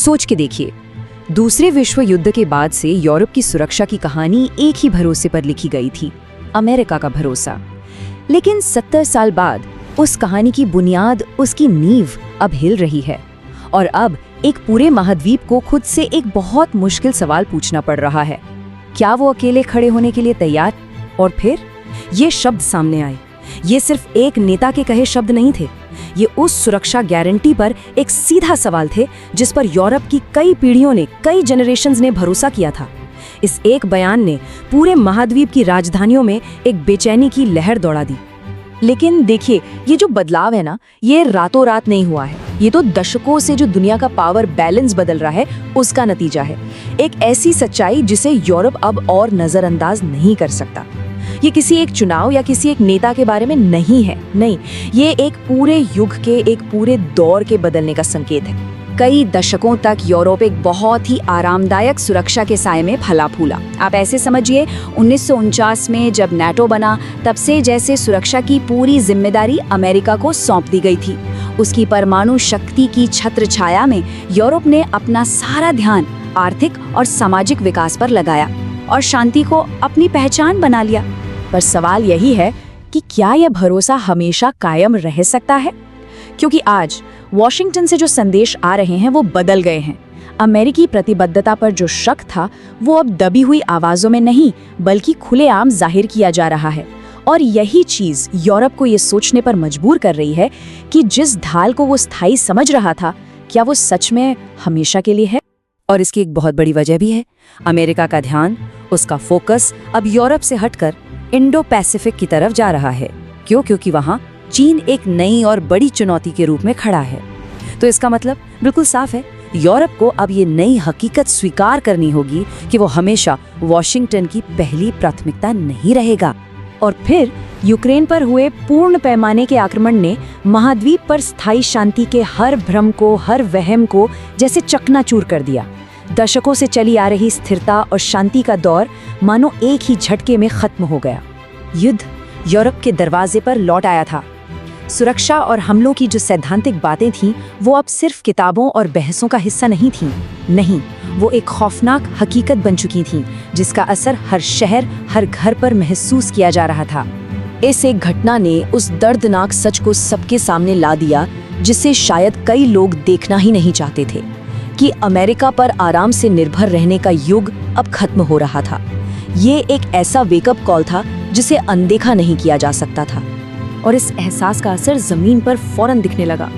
सोच के देखिए, दूसरे विश्व युद्ध के बाद से यूरोप की सुरक्षा की कहानी एक ही भरोसे पर लिखी गई थी, अमेरिका का भरोसा। लेकिन 70 साल बाद उस कहानी की बुनियाद, उसकी नींव अब हिल रही है। और अब एक पूरे महाद्वीप को खुद से एक बहुत मुश्किल सवाल पूछना पड़ रहा है, क्या वो अकेले खड़े होने के लिए तैयार? और फिर ये शब्द सामने आए। ये सिर्फ एक नेता के कहे शब्द नहीं थे, ये उस सुरक्षा गारंटी पर एक सीधा सवाल थे जिस पर यूरोप की कई पीढ़ियों ने, कई जनरेशंस ने भरोसा किया था। इस एक बयान ने पूरे महाद्वीप की राजधानियों में एक बेचैनी की लहर दौड़ा दी। लेकिन देखिए, ये जो बदलाव है ना, ये रातों रात नहीं हुआ है। ये तो दशकों से जो दुनिया का पावर बैलेंस बदल रहा है, उसका नतीजा है। एक ऐसी सच्चाई जिसे यूरोप अब और नजरअंदाज नहीं कर सकता। ये किसी एक चुनाव या किसी एक नेता के बारे में नहीं है, नहीं, ये एक पूरे युग के, एक पूरे दौर के बदलने का संकेत है। कई दशकों तक यूरोप एक बहुत ही आरामदायक सुरक्षा के साए में फला फूला। आप ऐसे समझिए, 1949 में जब नाटो बना, तब से जैसे सुरक्षा की पूरी जिम्मेदारी अमेरिका को सौंप दी गई थी। उसकी परमाणु शक्ति की छत्र छाया में यूरोप ने अपना सारा ध्यान आर्थिक और सामाजिक विकास पर लगाया और शांति को अपनी पहचान बना लिया। पर सवाल यही है कि क्या यह भरोसा हमेशा कायम रह सकता है? क्योंकि आज वॉशिंगटन से जो संदेश आ रहे हैं वो बदल गए हैं। अमेरिकी प्रतिबद्धता पर जो शक था, वो अब दबी हुई आवाजों में नहीं, बल्कि खुलेआम जाहिर किया जा रहा है। और यही चीज यूरोप को ये सोचने पर मजबूर कर रही है कि जिस ढाल को वो स्थायी समझ रहा था, क्या वो सच में हमेशा के लिए है? और इसकी एक बहुत बड़ी वजह भी है। अमेरिका का ध्यान, उसका फोकस अब यूरोप से हटकर इंडो पैसिफिक की तरफ जा रहा है। क्यों? क्योंकि वहाँ चीन एक नई और बड़ी चुनौती के रूप में खड़ा है। तो इसका मतलब बिल्कुल साफ है, यूरोप को अब ये नई हकीकत स्वीकार करनी होगी कि वो हमेशा वॉशिंगटन की पहली प्राथमिकता नहीं रहेगा। और फिर यूक्रेन पर हुए पूर्ण पैमाने के आक्रमण ने महाद्वीप पर स्थायी शांति के हर भ्रम को, हर वहम को जैसे चकनाचूर कर दिया। दशकों से चली आ रही स्थिरता और शांति का दौर मानो एक ही झटके में खत्म हो गया। युद्ध यूरोप के दरवाजे पर लौट आया था। सुरक्षा और हमलों की जो सैद्धांतिक बातें थीं, वो अब सिर्फ किताबों और बहसों का हिस्सा नहीं थीं। नहीं, वो एक खौफनाक हकीकत बन चुकी थीं, जिसका असर हर शहर, हर घर पर महसूस किया जा रहा था। इस एक घटना ने उस दर्दनाक सच को सबके सामने ला दिया, जिसे शायद कई लोग देखना ही नहीं चाहते थे, कि अमेरिका पर आराम से निर्भर रहने का युग अब खत्म हो रहा था। ये एक ऐसा वेकअप कॉल था जिसे अनदेखा नहीं किया जा सकता था। और इस एहसास का असर जमीन पर फौरन दिखने लगा।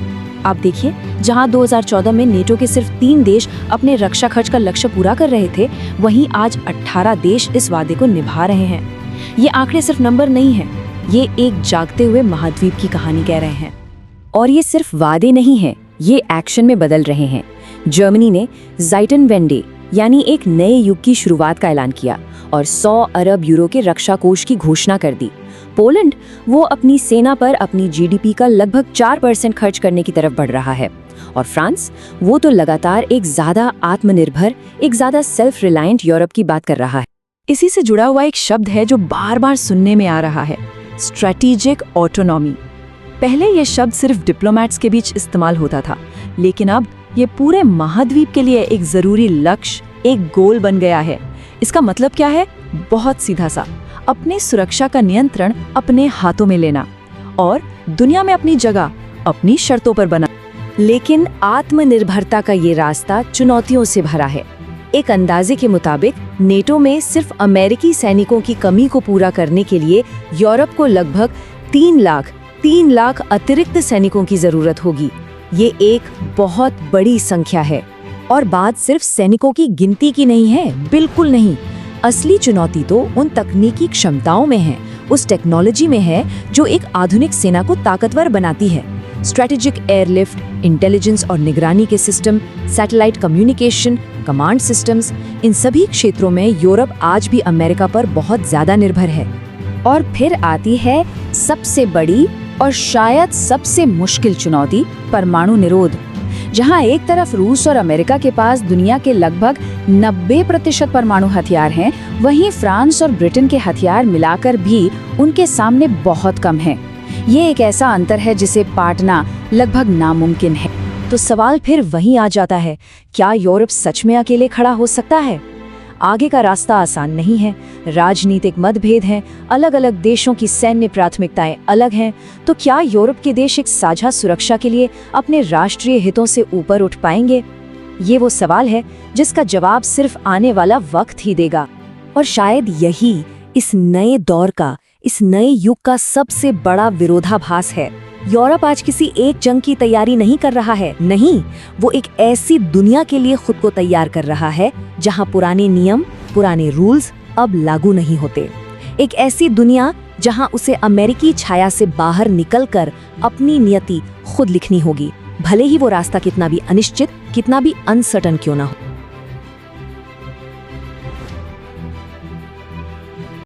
आप देखिए, जहां 2014 में नेटो के सिर्फ 3 देश अपने रक्षा खर्च का लक्ष्य पूरा कर रहे थे, वहीं आज 18 देश इस वादे को निभा रहे हैं। ये आंकड़े सिर्फ नंबर नहीं हैं, ये एक जागते हुए महाद्वीप की कहानी कह रहे हैं। और ये सिर्फ वादे नहीं हैं, ये एक्शन में बदल रहे हैं। जर्मनी ने ज़ाइटनवेंडे यानी एक नए युग की शुरुआत का ऐलान किया और 100 अरब यूरो के रक्षा कोष की घोषणा कर दी। पोलैंड, वो अपनी सेना पर अपनी जीडीपी का लगभग 4% खर्च करने की तरफ बढ़ रहा है। और फ्रांस, वो तो लगातार एक ज्यादा आत्मनिर्भर, एक ज्यादा सेल्फ रिलायंट यूरोप की बात कर रहा है। इसी से जुड़ा हुआ एक शब्द है जो बार बार सुनने में आ रहा है, स्ट्रेटेजिक ऑटोनॉमी। पहले यह शब्द सिर्फ डिप्लोमैट्स के बीच इस्तेमाल होता था, लेकिन अब ये पूरे महाद्वीप के लिए एक जरूरी लक्ष्य, एक गोल बन गया है। इसका मतलब क्या है? बहुत सीधा सा, अपने सुरक्षा का नियंत्रण अपने हाथों में लेना और दुनिया में अपनी जगह अपनी शर्तों पर बना। लेकिन आत्मनिर्भरता का ये रास्ता चुनौतियों से भरा है। एक अंदाजे के मुताबिक नेटो में सिर्फ अमेरिकी सैनिकों की कमी को पूरा करने के लिए यूरोप को लगभग 3 लाख अतिरिक्त सैनिकों की जरूरत होगी। ये एक बहुत बड़ी संख्या है। और बात सिर्फ सैनिकों की गिनती की नहीं है, बिल्कुल नहीं। असली चुनौती तो उन तकनीकी क्षमताओं में है, उस टेक्नोलॉजी में है जो एक आधुनिक सेना को ताकतवर बनाती है। स्ट्रेटेजिक एयरलिफ्ट, इंटेलिजेंस और निगरानी के system, satellite communication, command systems, इन सभी क्षेत्रों में यूरोप आज भी अमेरिका पर बहुत ज्यादा निर्भर है। और फिर आती है सबसे बड़ी और शायद सबसे मुश्किल चुनौती, परमाणु निरोध। जहां एक तरफ रूस और अमेरिका के पास दुनिया के लगभग 90% परमाणु हथियार हैं, वहीं फ्रांस और ब्रिटेन के हथियार मिलाकर भी उनके सामने बहुत कम हैं। ये एक ऐसा अंतर है जिसे पाटना लगभग नामुमकिन है। तो सवाल फिर वहीं आ जाता है, क्या यूरोप सच में अकेले खड़ा हो सकता है? आगे का रास्ता आसान नहीं है। राजनीतिक मतभेद हैं, अलग अलग देशों की सैन्य प्राथमिकताएं अलग हैं। तो क्या यूरोप के देश एक साझा सुरक्षा के लिए अपने राष्ट्रीय हितों से ऊपर उठ पाएंगे? ये वो सवाल है जिसका जवाब सिर्फ आने वाला वक्त ही देगा। और शायद यही इस नए दौर का, इस नए युग का सबसे बड़ा विरोधाभास है। यूरोप आज किसी एक जंग की तैयारी नहीं कर रहा है, नहीं, वो एक ऐसी दुनिया के लिए खुद को तैयार कर रहा है जहां पुराने नियम, पुराने रूल्स अब लागू नहीं होते। एक ऐसी दुनिया जहां उसे अमेरिकी छाया से बाहर निकलकर अपनी नियति खुद लिखनी होगी, भले ही वो रास्ता कितना भी अनिश्चित, कितना भी अनसर्टन क्यों ना हो।